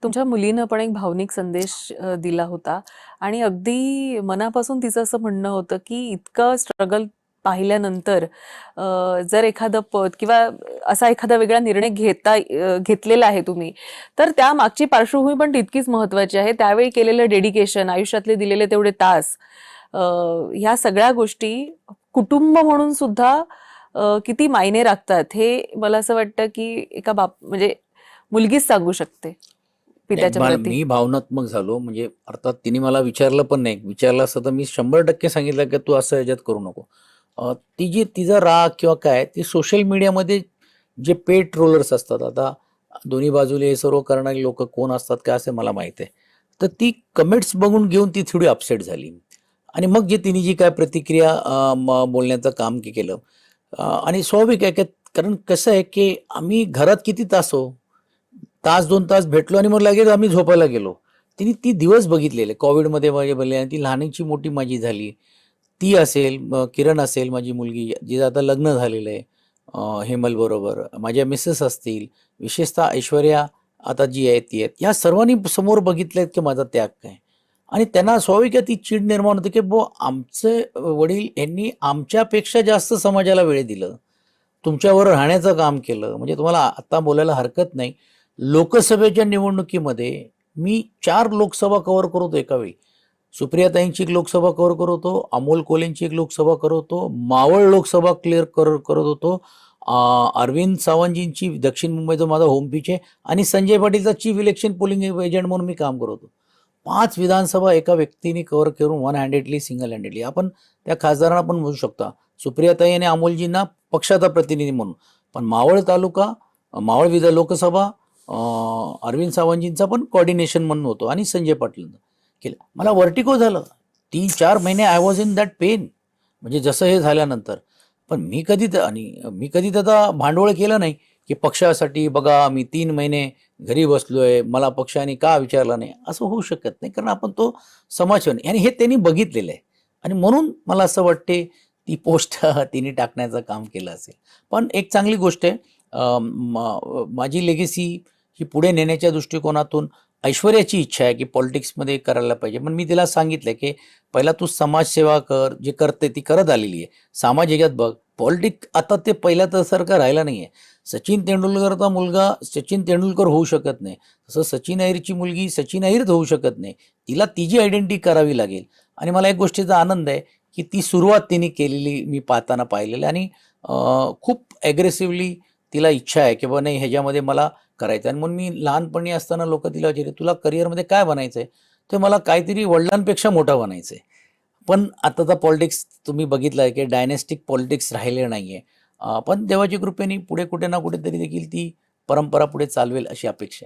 तुमच्या मुलीनं पण एक भावनिक संदेश दिला होता आणि अगदी मनापासून तिचं असं म्हणणं होतं की इतकं स्ट्रगल पाहिल्यानंतर जर एखादं पद किंवा असा एखादा वेगळा निर्णय घेतलेला आहे तुम्ही, तर त्या मागची पार्श्वभूमी पण तितकीच महत्वाची आहे. त्यावेळी केलेलं डेडिकेशन, आयुष्यातले दिलेले तेवढे तास, ह्या सगळ्या गोष्टी कुटुंब म्हणून सुद्धा किती मायने राखतात हे मला असं वाटतं की एका म्हणजे मुलगीच सांगू शकते पित्याच्या प्रती. मी भावनात्मक झालो. म्हणजे अर्थात तिने मला विचारलं पण नाही. विचारलं असतं तर मी 100% सांगितलं की तू असं ह्याच्यात करू नको. तिचा राग किंवा काय ते सोशल मीडियामध्ये जे पेट ट्रोलर्स असतात, आता दोन्ही बाजूले हे सर्व करणारी लोक कोण असतात काय असं मला माहिती आहे. तर ती कमेंट्स बघून घेऊन ती थोडी अपसेट झाली आणि मग जे तिने जी काय प्रतिक्रिया बोलण्याचं काम केलं आणि स्वाभाविक आहे, कारण कसं आहे की आम्ही घरात किती तास हो, तास 2 तास भेटलो आणि मग लगेच आम्ही झोपायला गेलो. तिने ती दिवस बघितलेले कोविडमध्ये माझे भले आणि ती लहानाची मोठी माझी झाली. ती असेल, किरण असेल माझी मुलगी, जिचं आता लग्न झालेलं आहे हेमल बरोबर. माझ्या मिसेस असतील, विशेषतः ऐश्वर्या आता जी आहे ती आहेत. ह्या सर्वांनी समोर बघितलेत की माझा त्याग काय आणि त्यांना स्वाभाविक आहे ती चीड निर्माण होते की आमचे वडील यांनी आमच्यापेक्षा जास्त समाजाला वेळ दिलं. तुमच्यावर राहण्याचं काम केलं. म्हणजे तुम्हाला आता बोलायला हरकत नाही. लोकसभेच्या निवडणुकीमध्ये मी 4 लोकसभा कव्हर करतो एका वेळी. सुप्रियाताईंची एक लोकसभा कव्हर करत होतो, अमोल कोल्हेंची एक लोकसभा करत होतो, मावळ लोकसभा क्लिअर करत होतो, अरविंद सावंतजींची दक्षिण मुंबईचा माझा होम पिच आहे आणि संजय पाटीलचा चीफ इलेक्शन पोलिंग एजंट म्हणून मी काम करत होतो. 5 विधानसभा एका व्यक्तीने कव्हर करून वन हँडेडली, सिंगल हँडेडली. आपण त्या खासदारांना पण म्हणू शकता, सुप्रियाताई आणि अमोलजींना पक्षाचा प्रतिनिधी म्हणून, पण मावळ तालुका, मावळ लोकसभा अरविंद सावंतजींचा पण कोऑर्डिनेशन म्हणून होतो आणि संजय पाटील केलं. मला वर्टिको झालं. 3-4 महिने I was in that pain. म्हणजे जसं हे झाल्यानंतर पण मी कधी त्याचा भांडवल केलं नाही की पक्षासाठी बघा मी 3 महिने घरी बसलोय, मला पक्षाने का विचारलं नाही, असं होऊ शकत नाही. कारण आपण तो समाजसेवक आणि हे त्यांनी बघितलेलं आहे आणि म्हणून मला असं वाटते ती पोस्ट तिने टाकण्याचं काम केलं असेल. पण एक चांगली गोष्ट आहे, माझी लेगेसी ही पुढे नेण्याच्या दृष्टिकोनातून ऐश्वर्याची इच्छा आहे की पॉलिटिक्समध्ये करायला पाहिजे. पण मी तिला सांगितलं की पहिला तू समाजसेवा कर, जे करते ती करत आलेली आहे. सामाजिकात बघ, पॉलिटिक्स आता ते पहिल्या सारखं राहिला नाही आहे. सचिन तेंडुलकरचा मुलगा सचिन तेंडुलकर होऊ शकत नाही, तसं सचिन अहिरची मुलगी सचिन अहिरच होऊ शकत नाही. तिला तिची आयडेंटिटी करावी लागेल आणि मला एक गोष्टीचा आनंद आहे की ती सुरुवात तिने केलेली मी पाहताना पाहिलेली आणि खूप ॲग्रेसिव्हली तिला इच्छा आहे की नाही ह्याच्यामध्ये मला करायचं. आणि म्हणून मी लहानपणी असताना लोक तिला विचारले तुला करिअरमध्ये काय बनायचं आहे, तर मला काहीतरी वडिलांपेक्षा मोठा बनायचं आहे. पण आताचा पॉलिटिक्स तुम्ही बघितलं आहे की डायनेस्टिक पॉलिटिक्स राहिले नाही आहे. पण देवाच्या कृपेने पुढे कुठे ना कुठेतरी देखील ती परंपरा पुढे चालवेल अशी अपेक्षा आहे.